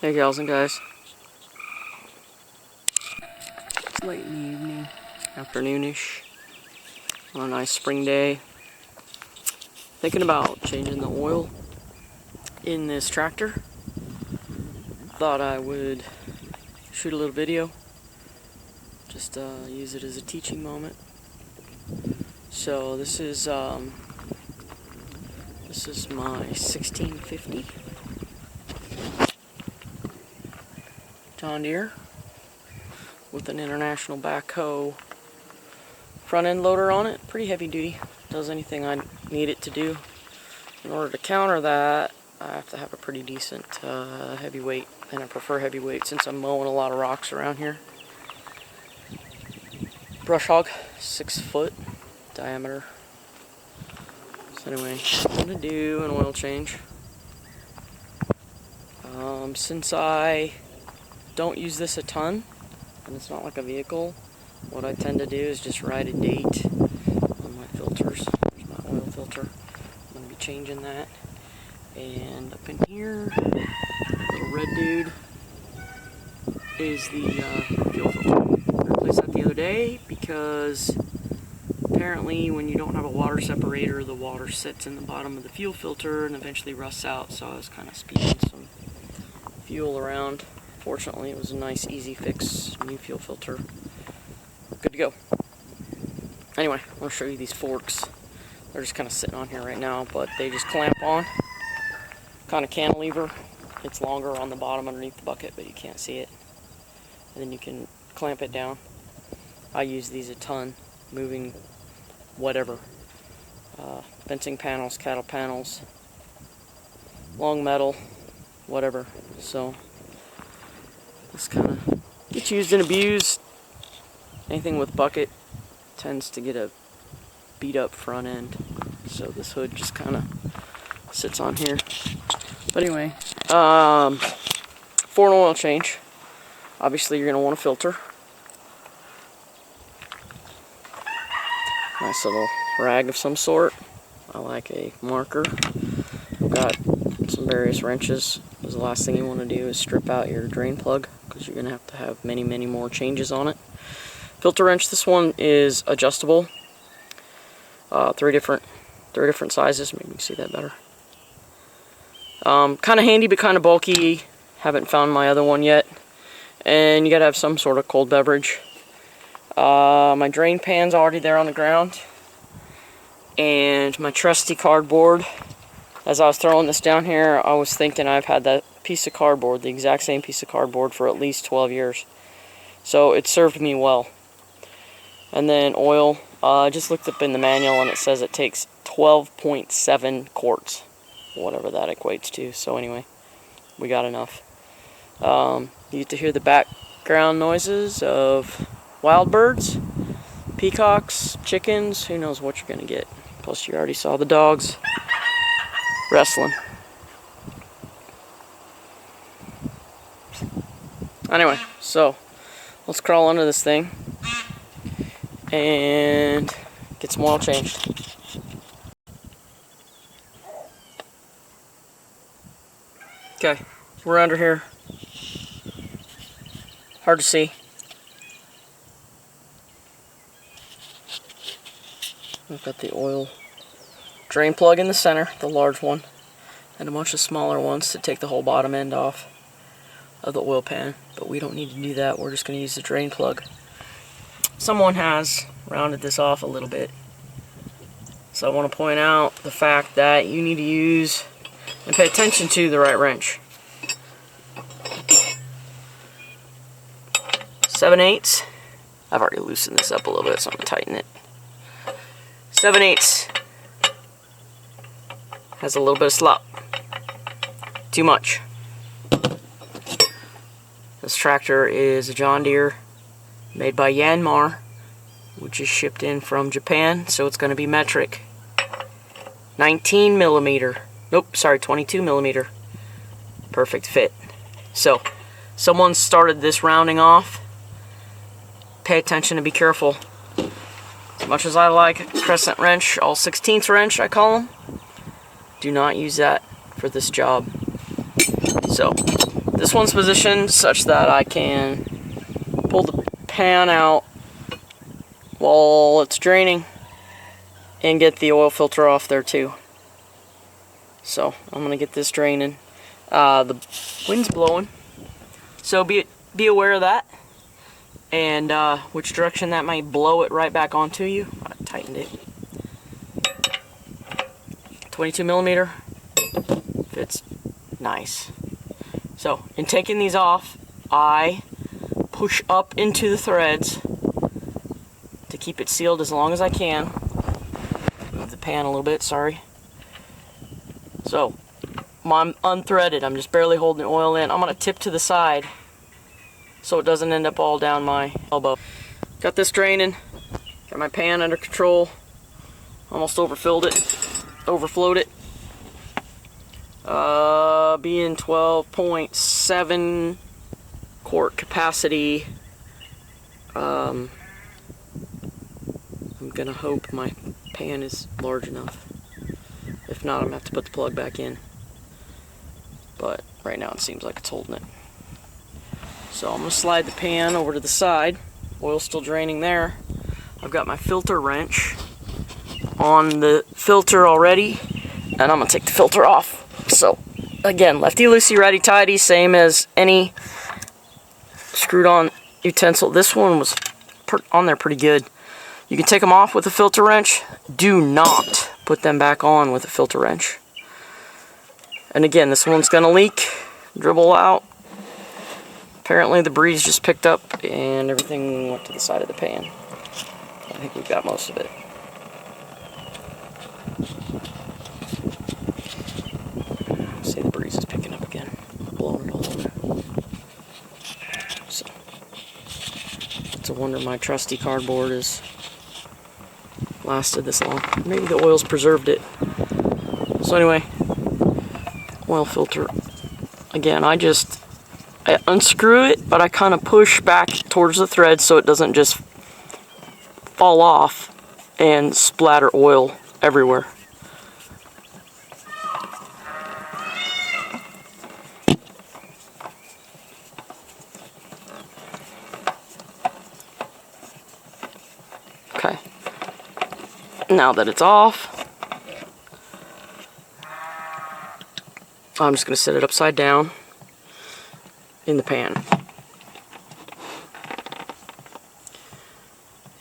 Hey gals and guys. It's late in the evening, afternoonish, on a nice spring day. Thinking about changing the oil in this tractor. Thought I would shoot a little video, just use it as a teaching moment. So this is my 1650 John Deere with an International backhoe front end loader on it. Pretty heavy duty, does anything I need it to do. In order to counter that, I have to have a pretty decent heavy weight, and I prefer heavy weight since I'm mowing a lot of rocks around here. Brush hog, 6 foot diameter. So anyway, I'm going to do an oil change. Since I don't use this a ton, and it's not like a vehicle, what I tend to do is just write a date on my filters. There's my oil filter. I'm going to be changing that. And up in here, little red dude is the fuel filter. I replaced that the other day because apparently when you don't have a water separator, the water sits in the bottom of the fuel filter and eventually rusts out, so I was kind of speeding some fuel around. Fortunately, it was a nice, easy fix, new fuel filter. Good to go. Anyway, I'm going to show you these forks. They're just kind of sitting on here right now, but they just clamp on. Kind of cantilever. It's longer on the bottom underneath the bucket, but you can't see it. And then you can clamp it down. I use these a ton, moving whatever. Fencing panels, cattle panels, long metal, whatever. So this kind of gets used and abused. Anything with bucket tends to get a beat up front end. So this hood just kind of sits on here. But anyway, for an oil change, obviously you're going to want a filter. Nice little rag of some sort. I like a marker. I've got some various wrenches. Because the last thing you want to do is strip out your drain plug, because you're going to have many more changes on it. Filter wrench, this one is adjustable. Three different sizes. Maybe you can see that better. Kind of handy, but kind of bulky. Haven't found my other one yet. And you gotta have some sort of cold beverage. My drain pan's already there on the ground. And my trusty cardboard. As I was throwing this down here, I was thinking I've had that piece of cardboard, the exact same piece of cardboard, for at least 12 years. So it served me well. And then oil. I just looked up in the manual and it says it takes 12.7 quarts. Whatever that equates to. So anyway, we got enough. You get to hear the background noises of wild birds, peacocks, chickens, who knows what you're going to get. Plus you already saw the dogs wrestling. Anyway, so let's crawl under this thing and get some oil changed. Okay, we're under here. Hard to see. We've got the oil drain plug in the center, the large one, and a bunch of smaller ones to take the whole bottom end off of the oil pan. But we don't need to do that. We're just going to use the drain plug. Someone has rounded this off a little bit. So I want to point out the fact that you need to use and pay attention to the right wrench. 7/8. I've already loosened this up a little bit, so I'm going to tighten it. 7/8 has a little bit of slop. Too much. This tractor is a John Deere made by Yanmar, which is shipped in from Japan, so it's going to be metric. 19 millimeter. Nope, sorry, 22 millimeter. Perfect fit. So, someone started this rounding off. Pay attention and be careful. As much as I like crescent wrench, all 16th wrench I call them, do not use that for this job. So, This one's positioned such that I can pull the pan out while it's draining and get the oil filter off there too. So I'm gonna get this draining. The wind's blowing, so be aware of that, and which direction that might blow it right back onto you. I tightened it. 22 millimeter fits nice. So in taking these off, I push up into the threads to keep it sealed as long as I can. Move the pan a little bit, sorry. So I'm unthreaded, I'm just barely holding the oil in. I'm gonna tip to the side so it doesn't end up all down my elbow. Got this draining, got my pan under control, almost overfilled it, overflowed it. Being 12.7 quart capacity, I'm gonna hope my pan is large enough. If not, I'm gonna have to put the plug back in. But right now it seems like it's holding it. So I'm gonna slide the pan over to the side. Oil's still draining there. I've got my filter wrench on the filter already, and I'm gonna take the filter off. So again, lefty-loosey, righty-tighty, same as any screwed on utensil. This one was on there pretty good. You can take them off with a filter wrench. Do not put them back on with a filter wrench. And again, this one's gonna leak, dribble out. Apparently the breeze just picked up and everything went to the side of the pan. I think we've got most of it. See, the breeze is picking up again, blowing it all over. So it's a wonder my trusty cardboard has lasted this long. Maybe the oil's preserved it. So anyway, oil filter. Again, I unscrew it, but I kind of push back towards the thread so it doesn't just fall off and splatter oil everywhere. Okay. Now that it's off, I'm just going to set it upside down in the pan.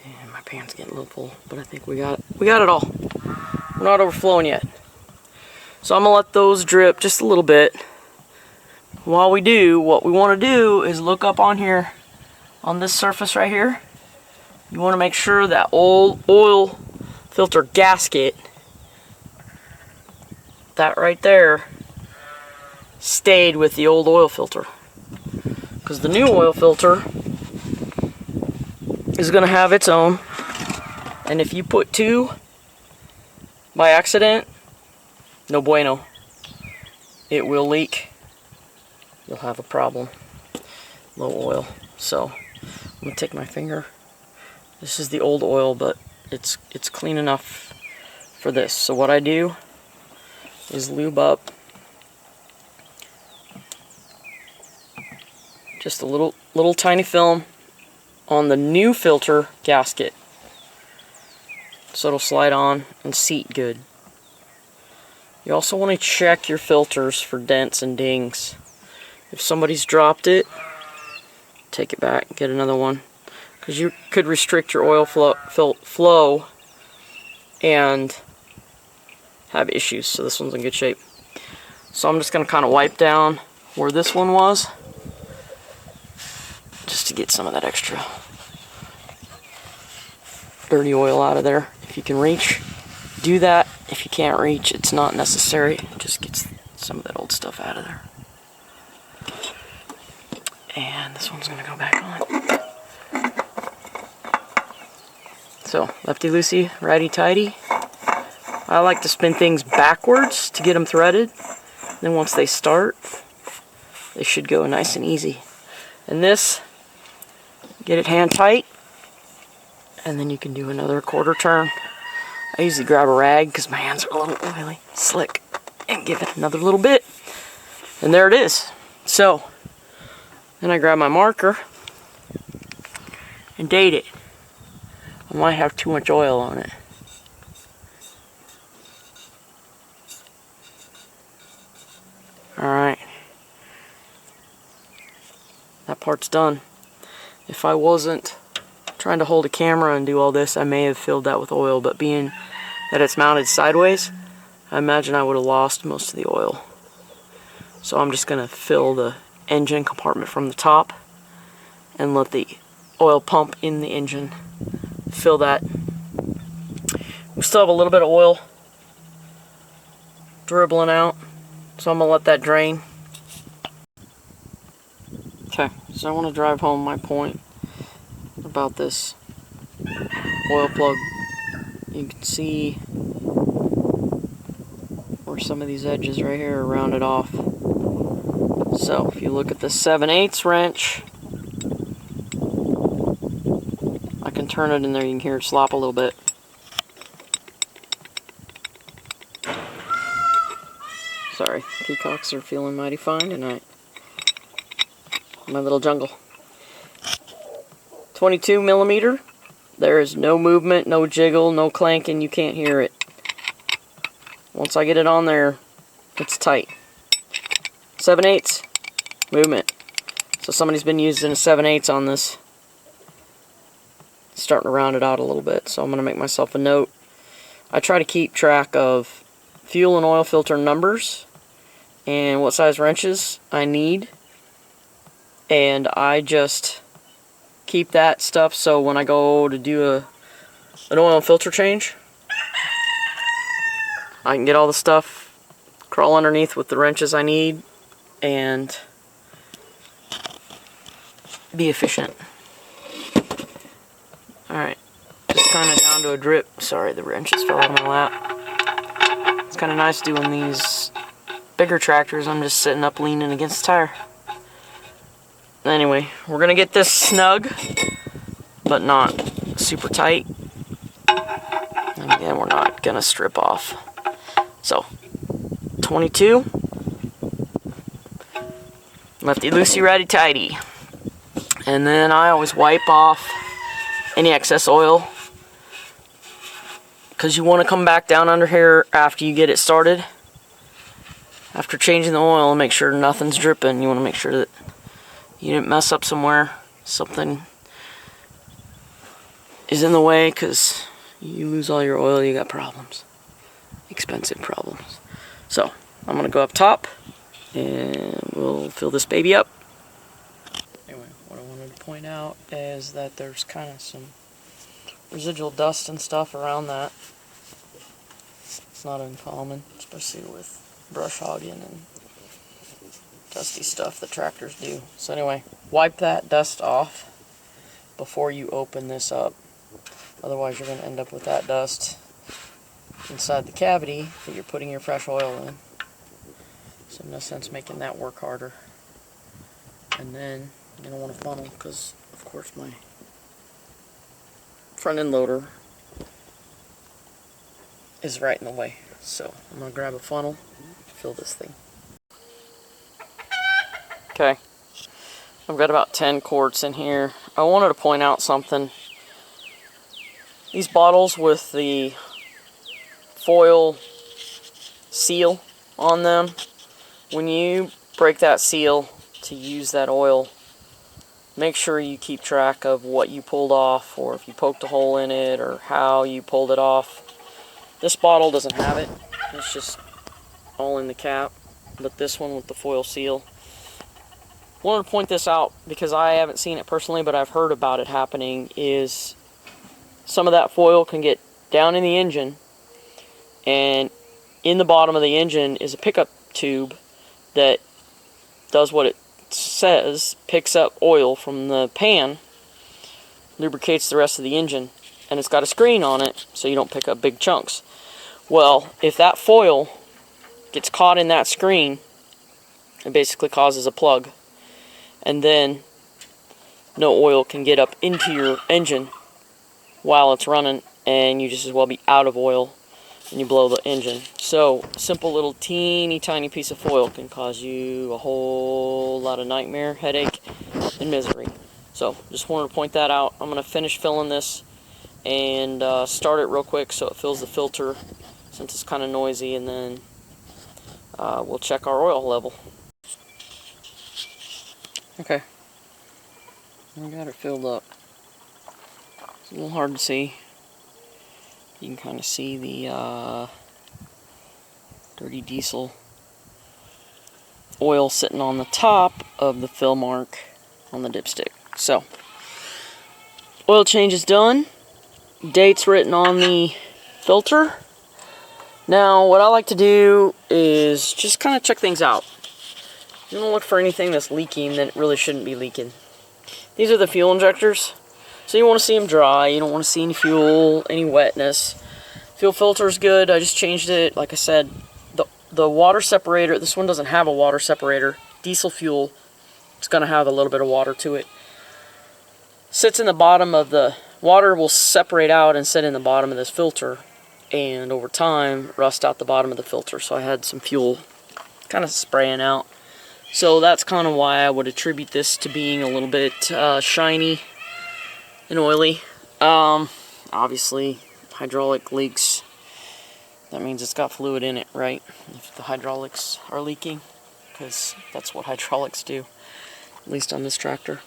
And my pan's getting a little full, but I think we got it all. We're not overflowing yet. So I'm going to let those drip just a little bit. While we do, what we want to do is look up on here, on this surface right here. You want to make sure that old oil filter gasket, that right there, stayed with the old oil filter. Because the new oil filter is going to have its own. And if you put two by accident, no bueno. It will leak. You'll have a problem. Low oil. So I'm going to take my finger. This is the old oil, but it's clean enough for this. So what I do is lube up just a little tiny film on the new filter gasket, so it'll slide on and seat good. You also want to check your filters for dents and dings. If somebody's dropped it, take it back and get another one, because you could restrict your oil flow and have issues. So this one's in good shape. So I'm just going to kind of wipe down where this one was, just to get some of that extra dirty oil out of there. If you can reach, do that. If you can't reach, it's not necessary. It just gets some of that old stuff out of there. And this one's gonna go back on. So, lefty-loosey, righty-tighty. I like to spin things backwards to get them threaded. Then once they start, they should go nice and easy. And this, get it hand tight, and then you can do another quarter turn. I usually grab a rag because my hands are a little oily, slick, and give it another little bit. And there it is. So, Then I grab my marker and date it. I might have too much oil on it. Alright. That part's done. If I wasn't trying to hold a camera and do all this, I may have filled that with oil, but being that it's mounted sideways, I imagine I would have lost most of the oil. So I'm just going to fill the engine compartment from the top and let the oil pump in the engine fill that. We still have a little bit of oil dribbling out, so I'm going to let that drain. Okay, so I want to drive home my point about this oil plug. You can see where some of these edges right here are rounded off. So if you look at the 7/8 wrench, I can turn it in there, you can hear it slop a little bit. Sorry, peacocks are feeling mighty fine tonight. My little jungle. 22mm, there is no movement, no jiggle, no clanking, you can't hear it. Once I get it on there, it's tight. 7/8, movement. So somebody's been using a 7/8 on this. It's starting to round it out a little bit, so I'm going to make myself a note. I try to keep track of fuel and oil filter numbers and what size wrenches I need, and I just keep that stuff so when I go to do an oil and filter change, I can get all the stuff, crawl underneath with the wrenches I need, and be efficient. Alright, just kind of down to a drip. Sorry, the wrenches fell out of my lap. It's kind of nice doing these bigger tractors. I'm just sitting up leaning against the tire. Anyway, we're going to get this snug, but not super tight. And again, we're not going to strip off. So, 22. Lefty loosey, righty tighty. And then I always wipe off any excess oil, because you want to come back down under here after you get it started. After changing the oil, and make sure nothing's dripping. You want to make sure that you didn't mess up somewhere, something is in the way, because you lose all your oil, you got problems. Expensive problems. So, I'm going to go up top, and we'll fill this baby up. Anyway, what I wanted to point out is that there's kind of some residual dust and stuff around that. It's not uncommon, especially with brush hogging and dusty stuff that tractors do. So anyway, wipe that dust off before you open this up. Otherwise you're going to end up with that dust inside the cavity that you're putting your fresh oil in. So no sense making that work harder. And then you're going to want a funnel, because of course my front end loader is right in the way. So I'm going to grab a funnel, fill this thing. Okay, I've got about 10 quarts in here. I wanted to point out something. These bottles with the foil seal on them, when you break that seal to use that oil, make sure you keep track of what you pulled off, or if you poked a hole in it, or how you pulled it off. This bottle doesn't have it. It's just all in the cap. But this one with the foil seal, wanted to point this out because I haven't seen it personally, but I've heard about it happening, is some of that foil can get down in the engine, and in the bottom of the engine is a pickup tube that does what it says, picks up oil from the pan, lubricates the rest of the engine, and it's got a screen on it so you don't pick up big chunks. Well, if that foil gets caught in that screen, it basically causes a plug, and then no oil can get up into your engine while it's running, and you just as well be out of oil and you blow the engine. So, simple little teeny tiny piece of foil can cause you a whole lot of nightmare, headache, in misery. So just wanted to point that out. I'm going to finish filling this and start it real quick so it fills the filter since it's kind of noisy, and then we'll check our oil level. Okay, I got it filled up. It's a little hard to see. You can kind of see the dirty diesel oil sitting on the top of the fill mark on the dipstick. So, oil change is done. Date's written on the filter. Now, what I like to do is just kind of check things out. You want to look for anything that's leaking that really shouldn't be leaking. These are the fuel injectors. So you want to see them dry. You don't want to see any fuel, any wetness. Fuel filter is good. I just changed it. Like I said, the water separator, this one doesn't have a water separator. Diesel fuel, it's going to have a little bit of water to it. Sits in the bottom of the water, will separate out and sit in the bottom of this filter, and over time rust out the bottom of the filter. So I had some fuel kind of spraying out. So that's kind of why I would attribute this to being a little bit shiny and oily. Obviously hydraulic leaks, that means it's got fluid in it, right? If the hydraulics are leaking, because that's what hydraulics do, at least on this tractor.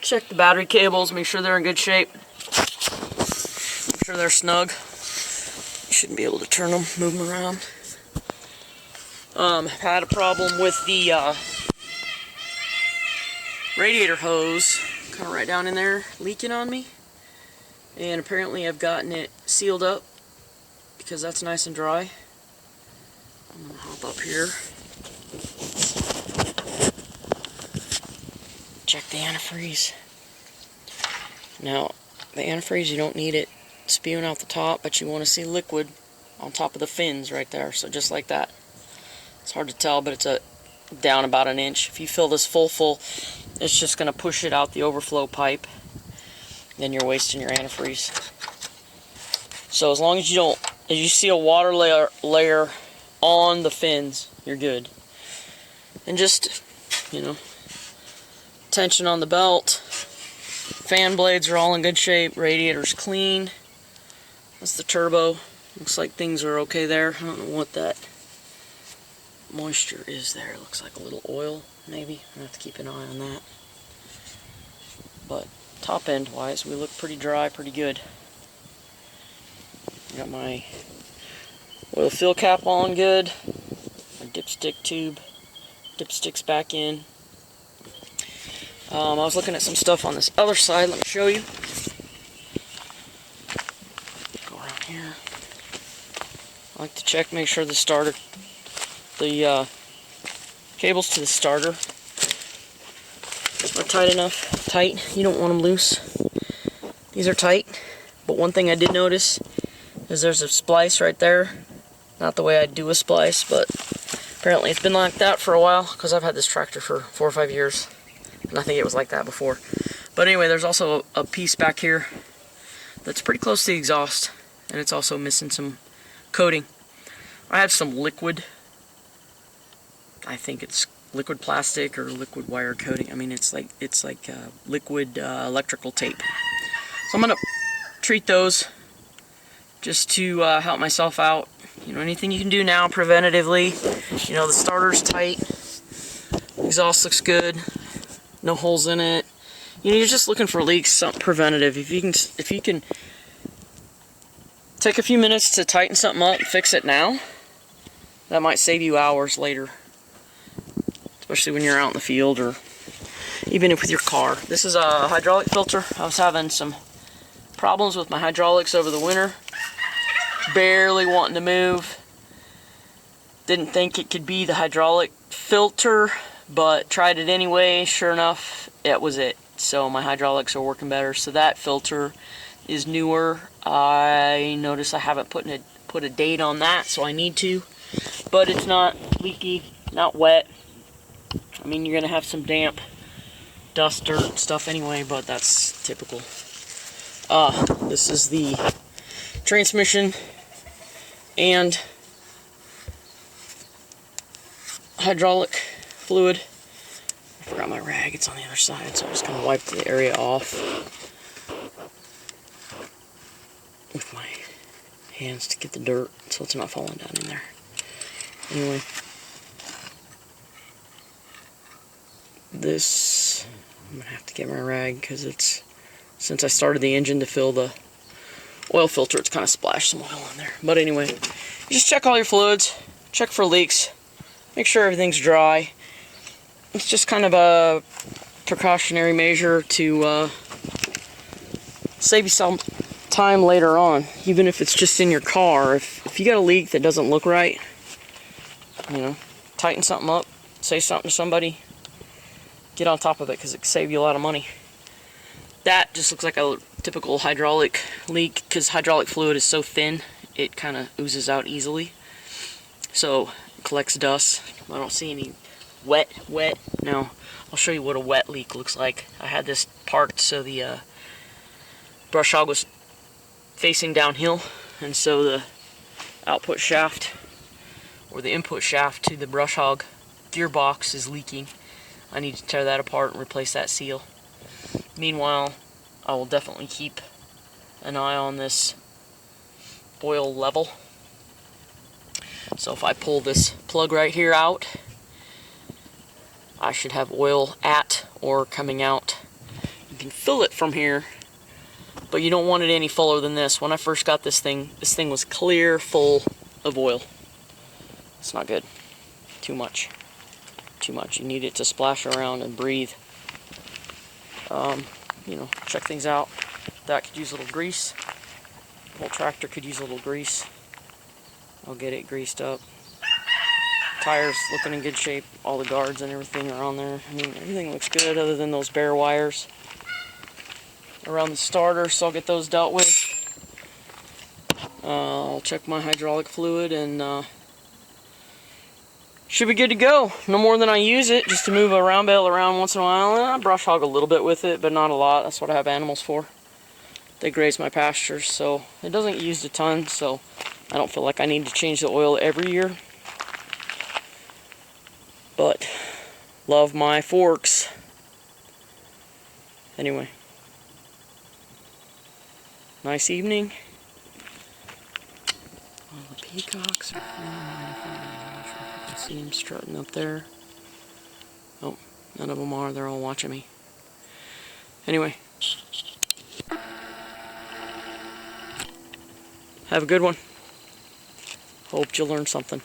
Check the battery cables, make sure they're in good shape. Make sure they're snug. You shouldn't be able to turn them, move them around. Had a problem with the radiator hose, kind of right down in there, leaking on me. And apparently I've gotten it sealed up, because that's nice and dry. I'm going to hop up here. Check the antifreeze. Now, the antifreeze, you don't need it spewing out the top, but you want to see liquid on top of the fins right there. So just like that. It's hard to tell, but it's down about an inch. If you fill this full, it's just going to push it out the overflow pipe. Then you're wasting your antifreeze. So as long as you see a water layer on the fins, you're good. And just, tension on the belt. Fan blades are all in good shape. Radiator's clean. That's the turbo. Looks like things are okay there. I don't know what that moisture is there. It looks like a little oil, maybe. I have to keep an eye on that. But top end wise, we look pretty dry, pretty good. Got my oil fill cap on good. My dipstick tube. Dipstick's back in. I was looking at some stuff on this other side. Let me show you. Go around here. I like to check, make sure the cables to the starter are tight enough. Tight. You don't want them loose. These are tight. But one thing I did notice is there's a splice right there. Not the way I'd do a splice, but apparently it's been like that for a while, because I've had this tractor for 4 or 5 years, and I think it was like that before. But anyway, there's also a piece back here that's pretty close to the exhaust, and it's also missing some coating. I have some liquid, I think it's liquid plastic or liquid wire coating. I mean, it's like liquid electrical tape. So I'm gonna treat those just to help myself out. Anything you can do now preventatively. The starter's tight, exhaust looks good, no holes in it. You're just looking for leaks, something preventative. If you can take a few minutes to tighten something up and fix it now, that might save you hours later, especially when you're out in the field or even with your car. This is a hydraulic filter. I was having some problems with my hydraulics over the winter. Barely wanting to move. Didn't think it could be the hydraulic filter, but tried it anyway. Sure enough, it was it. So my hydraulics are working better. So that filter is newer. I notice I haven't put a date on that, so I need to. But it's not leaky, not wet. I mean, you're gonna have some damp, dust, dirt, stuff anyway, but that's typical. This is the transmission and hydraulic fluid. forgot my rag. It's on the other side, so I'm just gonna wipe the area off with my hands to get the dirt so it's not falling down in there. Anyway, this, I'm gonna have to get my rag because it's, since I started the engine to fill the oil filter, it's kind of splashed some oil in there. But anyway, you just check all your fluids, check for leaks, make sure everything's dry. It's just kind of a precautionary measure to save you some time later on, even if it's just in your car. If you got a leak that doesn't look right, you know, tighten something up, say something to somebody, get on top of it, because it can save you a lot of money. That just looks like a typical hydraulic leak, because hydraulic fluid is so thin, it kind of oozes out easily. So, it collects dust. I don't see any wet. Now, I'll show you what a wet leak looks like. I had this parked so the brush hog was facing downhill, and so the output shaft, or the input shaft to the brush hog gearbox is leaking. I need to tear that apart and replace that seal. Meanwhile, I will definitely keep an eye on this oil level. So if I pull this plug right here out, I should have oil at or coming out. You can fill it from here, but you don't want it any fuller than this. When I first got this thing was clear full of oil. It's not good. Too much. Too much. You need it to splash around and breathe. You know, check things out. That could use a little grease. The whole tractor could use a little grease. I'll get it greased up. Tires looking in good shape. All the guards and everything are on there. I mean, everything looks good other than those bare wires around the starter, so I'll get those dealt with. I'll check my hydraulic fluid and should be good to go. No more than I use it, just to move a round bale around once in a while. And I brush hog a little bit with it, but not a lot. That's what I have animals for. They graze my pastures, so it doesn't get used a ton, so I don't feel like I need to change the oil every year. But love my forks. Anyway, nice evening. All the peacocks are I can see them strutting up there. Oh, none of them are. They're all watching me. Anyway, have a good one. Hope you learned something.